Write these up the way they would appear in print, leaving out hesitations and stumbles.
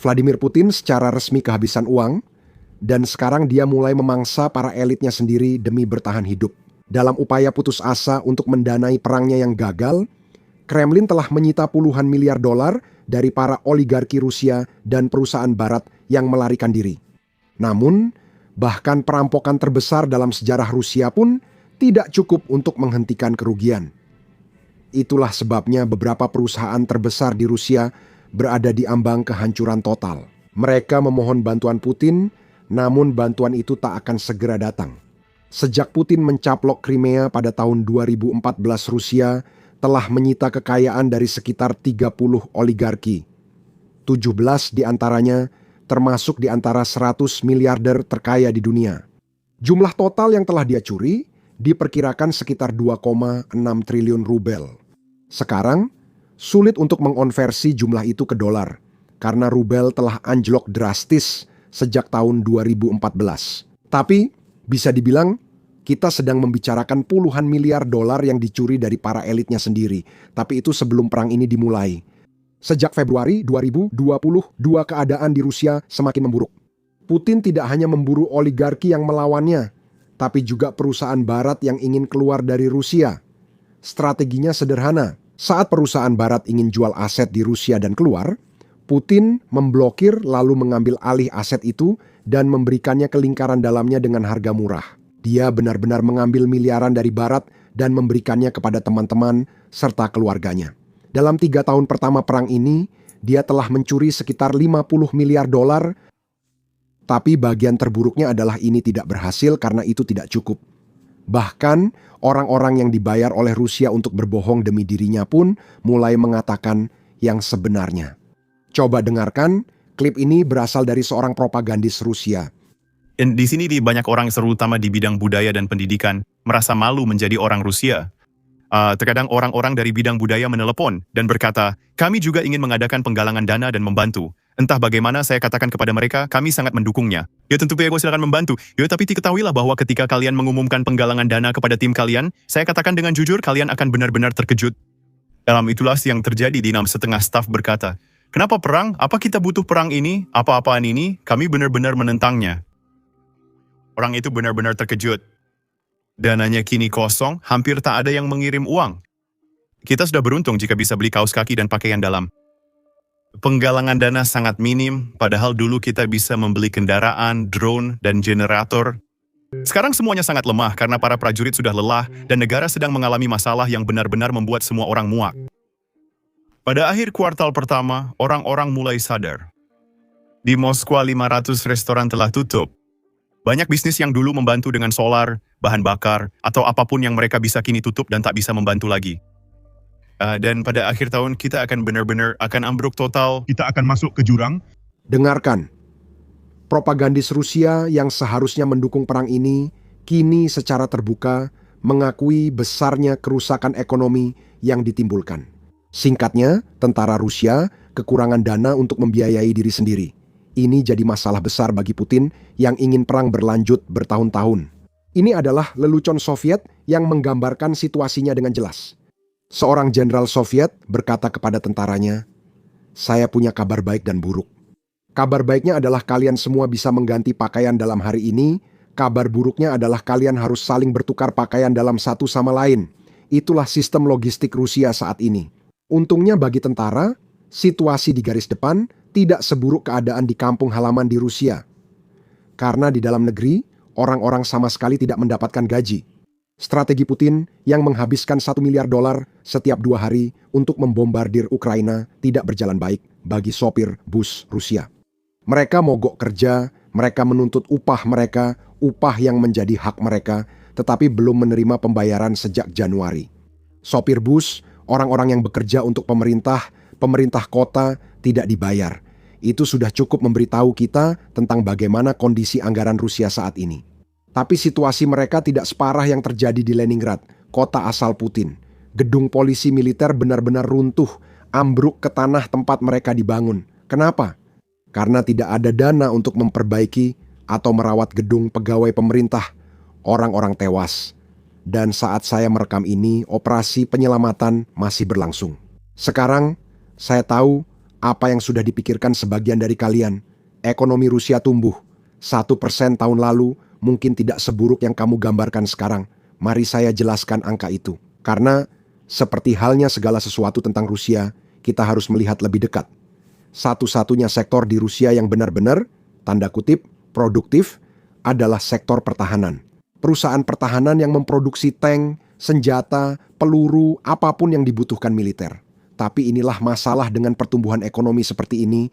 Vladimir Putin secara resmi kehabisan uang, dan sekarang dia mulai memangsa para elitnya sendiri demi bertahan hidup. Dalam upaya putus asa untuk mendanai perangnya yang gagal, Kremlin telah menyita puluhan miliar dolar dari para oligarki Rusia dan perusahaan barat yang melarikan diri. Namun, bahkan perampokan terbesar dalam sejarah Rusia pun tidak cukup untuk menghentikan kerugian. Itulah sebabnya beberapa perusahaan terbesar di Rusia berada di ambang kehancuran total. Mereka memohon bantuan Putin, namun bantuan itu tak akan segera datang. Sejak Putin mencaplok Crimea pada tahun 2014, Rusia telah menyita kekayaan dari sekitar 30 oligarki. 17 diantaranya termasuk di antara 100 miliarder terkaya di dunia. Jumlah total yang telah dia curi diperkirakan sekitar 2,6 triliun rubel. Sekarang, sulit untuk mengonversi jumlah itu ke dolar, karena rubel telah anjlok drastis sejak tahun 2014. Tapi, bisa dibilang, kita sedang membicarakan puluhan miliar dolar yang dicuri dari para elitnya sendiri. Tapi itu sebelum perang ini dimulai. Sejak Februari 2022 keadaan di Rusia semakin memburuk. Putin tidak hanya memburu oligarki yang melawannya, tapi juga perusahaan barat yang ingin keluar dari Rusia. Strateginya sederhana. Saat perusahaan barat ingin jual aset di Rusia dan keluar, Putin memblokir lalu mengambil alih aset itu dan memberikannya ke lingkaran dalamnya dengan harga murah. Dia benar-benar mengambil miliaran dari barat dan memberikannya kepada teman-teman serta keluarganya. Dalam 3 tahun pertama perang ini, dia telah mencuri sekitar 50 miliar dolar, tapi bagian terburuknya adalah ini tidak berhasil karena itu tidak cukup. Bahkan, orang-orang yang dibayar oleh Rusia untuk berbohong demi dirinya pun mulai mengatakan yang sebenarnya. Coba dengarkan, klip ini berasal dari seorang propagandis Rusia. Di sini banyak orang terutama di bidang budaya dan pendidikan merasa malu menjadi orang Rusia. Terkadang orang-orang dari bidang budaya menelepon dan berkata, kami juga ingin mengadakan penggalangan dana dan membantu. Entah bagaimana saya katakan kepada mereka, kami sangat mendukungnya. Ya tentu saja silakan membantu. Ya tapi ketahuilah bahwa ketika kalian mengumumkan penggalangan dana kepada tim kalian, saya katakan dengan jujur kalian akan benar-benar terkejut. Dalam itulah yang terjadi di 6,5 staf berkata, kenapa perang? Apa kita butuh perang ini? Apa-apaan ini? Kami benar-benar menentangnya. Orang itu benar-benar terkejut. Dananya kini kosong, hampir tak ada yang mengirim uang. Kita sudah beruntung jika bisa beli kaos kaki dan pakaian dalam. Penggalangan dana sangat minim, padahal dulu kita bisa membeli kendaraan, drone, dan generator. Sekarang semuanya sangat lemah karena para prajurit sudah lelah dan negara sedang mengalami masalah yang benar-benar membuat semua orang muak. Pada akhir kuartal pertama, orang-orang mulai sadar. Di Moskwa 500 restoran telah tutup. Banyak bisnis yang dulu membantu dengan solar, bahan bakar, atau apapun yang mereka bisa kini tutup dan tak bisa membantu lagi. Dan pada akhir tahun kita akan benar-benar akan ambruk total. Kita akan masuk ke jurang. Dengarkan. Propagandis Rusia yang seharusnya mendukung perang ini, kini secara terbuka mengakui besarnya kerusakan ekonomi yang ditimbulkan. Singkatnya, tentara Rusia kekurangan dana untuk membiayai diri sendiri. Ini jadi masalah besar bagi Putin yang ingin perang berlanjut bertahun-tahun. Ini adalah lelucon Soviet yang menggambarkan situasinya dengan jelas. Seorang jenderal Soviet berkata kepada tentaranya, "Saya punya kabar baik dan buruk. Kabar baiknya adalah kalian semua bisa mengganti pakaian dalam hari ini. Kabar buruknya adalah kalian harus saling bertukar pakaian dalam satu sama lain. Itulah sistem logistik Rusia saat ini." Untungnya bagi tentara, situasi di garis depan tidak seburuk keadaan di kampung halaman di Rusia. Karena di dalam negeri, orang-orang sama sekali tidak mendapatkan gaji. Strategi Putin yang menghabiskan 1 miliar dolar setiap 2 hari untuk membombardir Ukraina tidak berjalan baik bagi sopir bus Rusia. Mereka mogok kerja, mereka menuntut upah mereka, upah yang menjadi hak mereka, tetapi belum menerima pembayaran sejak Januari. Sopir bus, orang-orang yang bekerja untuk pemerintah kota tidak dibayar. Itu sudah cukup memberitahu kita tentang bagaimana kondisi anggaran Rusia saat ini. Tapi situasi mereka tidak separah yang terjadi di Leningrad, kota asal Putin. Gedung polisi militer benar-benar runtuh, ambruk ke tanah tempat mereka dibangun. Kenapa? Karena tidak ada dana untuk memperbaiki atau merawat gedung pegawai pemerintah. Orang-orang tewas. Dan saat saya merekam ini, operasi penyelamatan masih berlangsung. Sekarang, saya tahu Apa yang sudah dipikirkan sebagian dari kalian? Ekonomi Rusia tumbuh 1% tahun lalu, mungkin tidak seburuk yang kamu gambarkan sekarang. Mari saya jelaskan angka itu. Karena seperti halnya segala sesuatu tentang Rusia, kita harus melihat lebih dekat. Satu-satunya sektor di Rusia yang benar-benar, tanda kutip, produktif adalah sektor pertahanan. Perusahaan pertahanan yang memproduksi tank, senjata, peluru, apapun yang dibutuhkan militer. Tapi inilah masalah dengan pertumbuhan ekonomi seperti ini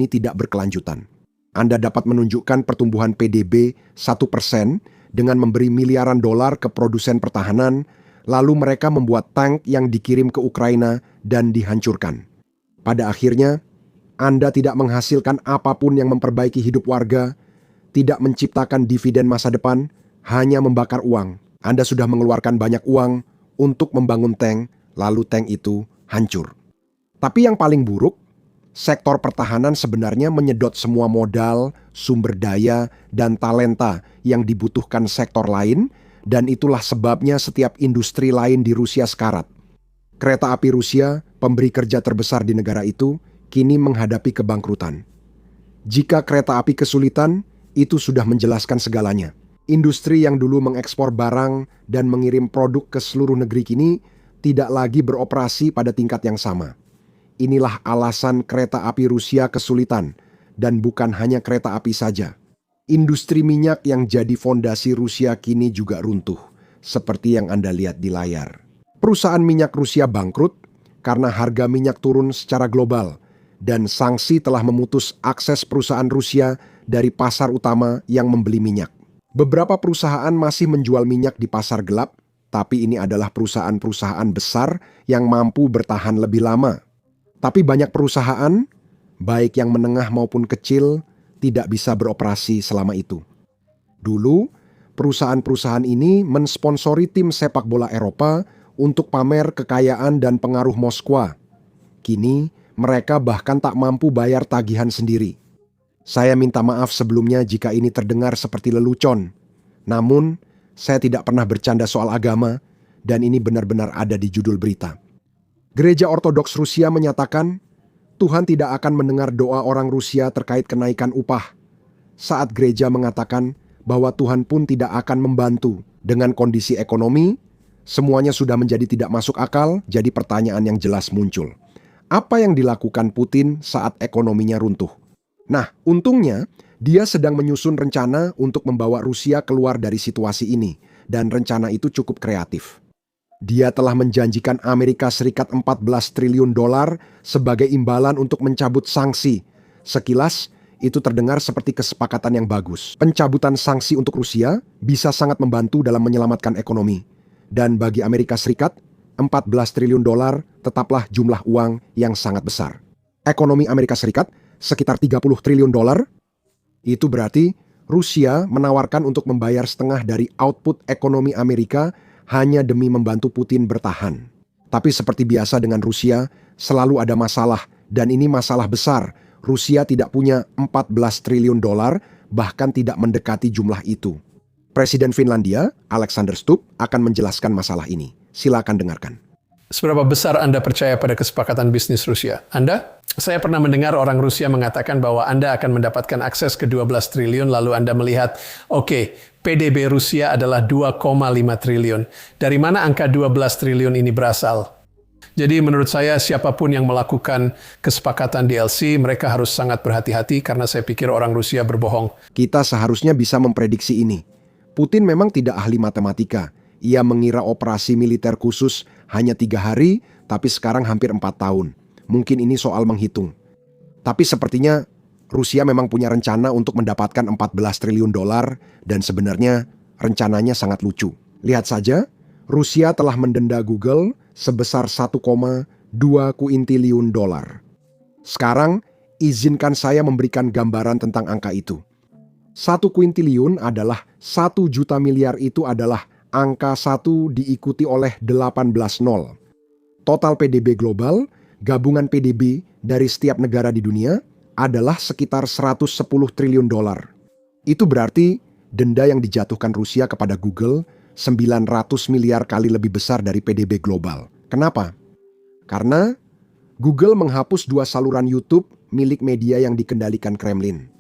tidak berkelanjutan. Anda dapat menunjukkan pertumbuhan PDB 1% dengan memberi miliaran dolar ke produsen pertahanan, lalu mereka membuat tank yang dikirim ke Ukraina dan dihancurkan. Pada akhirnya, Anda tidak menghasilkan apapun yang memperbaiki hidup warga, tidak menciptakan dividen masa depan, hanya membakar uang. Anda sudah mengeluarkan banyak uang untuk membangun tank, lalu tank itu hancur. Tapi yang paling buruk, sektor pertahanan sebenarnya menyedot semua modal, sumber daya, dan talenta yang dibutuhkan sektor lain, dan itulah sebabnya setiap industri lain di Rusia sekarat. Kereta api Rusia, pemberi kerja terbesar di negara itu, kini menghadapi kebangkrutan. Jika kereta api kesulitan, itu sudah menjelaskan segalanya. Industri yang dulu mengekspor barang dan mengirim produk ke seluruh negeri kini tidak lagi beroperasi pada tingkat yang sama. Inilah alasan kereta api Rusia kesulitan, dan bukan hanya kereta api saja. Industri minyak yang jadi fondasi Rusia kini juga runtuh, seperti yang Anda lihat di layar. Perusahaan minyak Rusia bangkrut karena harga minyak turun secara global, dan sanksi telah memutus akses perusahaan Rusia dari pasar utama yang membeli minyak. Beberapa perusahaan masih menjual minyak di pasar gelap, tapi ini adalah perusahaan-perusahaan besar yang mampu bertahan lebih lama. Tapi banyak perusahaan, baik yang menengah maupun kecil, tidak bisa beroperasi selama itu. Dulu, perusahaan-perusahaan ini mensponsori tim sepak bola Eropa untuk pamer kekayaan dan pengaruh Moskwa. Kini, mereka bahkan tak mampu bayar tagihan sendiri. Saya minta maaf sebelumnya jika ini terdengar seperti lelucon. Namun, saya tidak pernah bercanda soal agama, dan ini benar-benar ada di judul berita. Gereja Ortodoks Rusia menyatakan, Tuhan tidak akan mendengar doa orang Rusia terkait kenaikan upah. Saat gereja mengatakan bahwa Tuhan pun tidak akan membantu dengan kondisi ekonomi, semuanya sudah menjadi tidak masuk akal, jadi pertanyaan yang jelas muncul. Apa yang dilakukan Putin saat ekonominya runtuh? Nah, untungnya dia sedang menyusun rencana untuk membawa Rusia keluar dari situasi ini, dan rencana itu cukup kreatif. Dia telah menjanjikan Amerika Serikat 14 triliun dolar sebagai imbalan untuk mencabut sanksi. Sekilas, itu terdengar seperti kesepakatan yang bagus. Pencabutan sanksi untuk Rusia bisa sangat membantu dalam menyelamatkan ekonomi. Dan bagi Amerika Serikat, 14 triliun dolar tetaplah jumlah uang yang sangat besar. Ekonomi Amerika Serikat sekitar 30 triliun dolar. Itu berarti Rusia menawarkan untuk membayar setengah dari output ekonomi Amerika hanya demi membantu Putin bertahan. Tapi seperti biasa dengan Rusia, selalu ada masalah, dan ini masalah besar. Rusia tidak punya 14 triliun dolar, bahkan tidak mendekati jumlah itu. Presiden Finlandia, Alexander Stubb, akan menjelaskan masalah ini. Silakan dengarkan. Seberapa besar Anda percaya pada kesepakatan bisnis Rusia? Anda? Saya pernah mendengar orang Rusia mengatakan bahwa Anda akan mendapatkan akses ke 12 triliun, lalu Anda melihat, oke, PDB Rusia adalah 2,5 triliun. Dari mana angka 12 triliun ini berasal? Jadi menurut saya siapapun yang melakukan kesepakatan DLC, mereka harus sangat berhati-hati karena saya pikir orang Rusia berbohong. Kita seharusnya bisa memprediksi ini. Putin memang tidak ahli matematika. Ia mengira operasi militer khusus hanya 3 hari, tapi sekarang hampir 4 tahun. Mungkin ini soal menghitung. Tapi sepertinya Rusia memang punya rencana untuk mendapatkan 14 triliun dolar, dan sebenarnya rencananya sangat lucu. Lihat saja, Rusia telah mendenda Google sebesar 1,2 kuintiliun dolar. Sekarang, izinkan saya memberikan gambaran tentang angka itu. 1 kuintiliun adalah 1 juta miliar, itu adalah angka 1 diikuti oleh 18 nol. Total PDB global, gabungan PDB dari setiap negara di dunia, adalah sekitar 110 triliun dolar. Itu berarti denda yang dijatuhkan Rusia kepada Google 900 miliar kali lebih besar dari PDB global. Kenapa? Karena Google menghapus 2 saluran YouTube milik media yang dikendalikan Kremlin.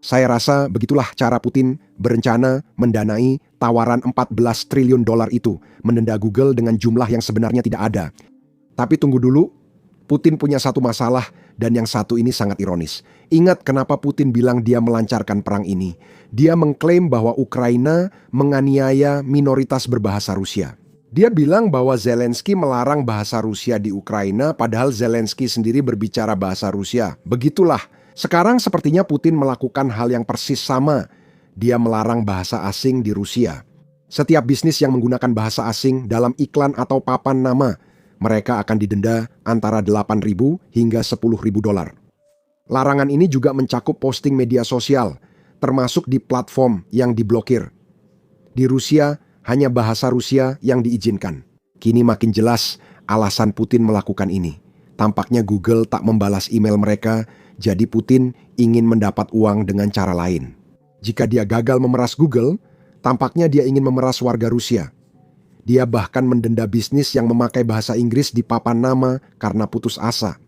Saya rasa begitulah cara Putin berencana mendanai tawaran 14 triliun dolar itu, mendenda Google dengan jumlah yang sebenarnya tidak ada. Tapi tunggu dulu, Putin punya satu masalah dan yang satu ini sangat ironis. Ingat kenapa Putin bilang dia melancarkan perang ini. Dia mengklaim bahwa Ukraina menganiaya minoritas berbahasa Rusia. Dia bilang bahwa Zelensky melarang bahasa Rusia di Ukraina padahal Zelensky sendiri berbicara bahasa Rusia. Begitulah. Sekarang sepertinya Putin melakukan hal yang persis sama. Dia melarang bahasa asing di Rusia. Setiap bisnis yang menggunakan bahasa asing dalam iklan atau papan nama, mereka akan didenda antara 8.000 hingga 10.000 dolar. Larangan ini juga mencakup posting media sosial, termasuk di platform yang diblokir. Di Rusia, hanya bahasa Rusia yang diizinkan. Kini makin jelas alasan Putin melakukan ini. Tampaknya Google tak membalas email mereka, jadi Putin ingin mendapat uang dengan cara lain. Jika dia gagal memeras Google, tampaknya dia ingin memeras warga Rusia. Dia bahkan mendenda bisnis yang memakai bahasa Inggris di papan nama karena putus asa.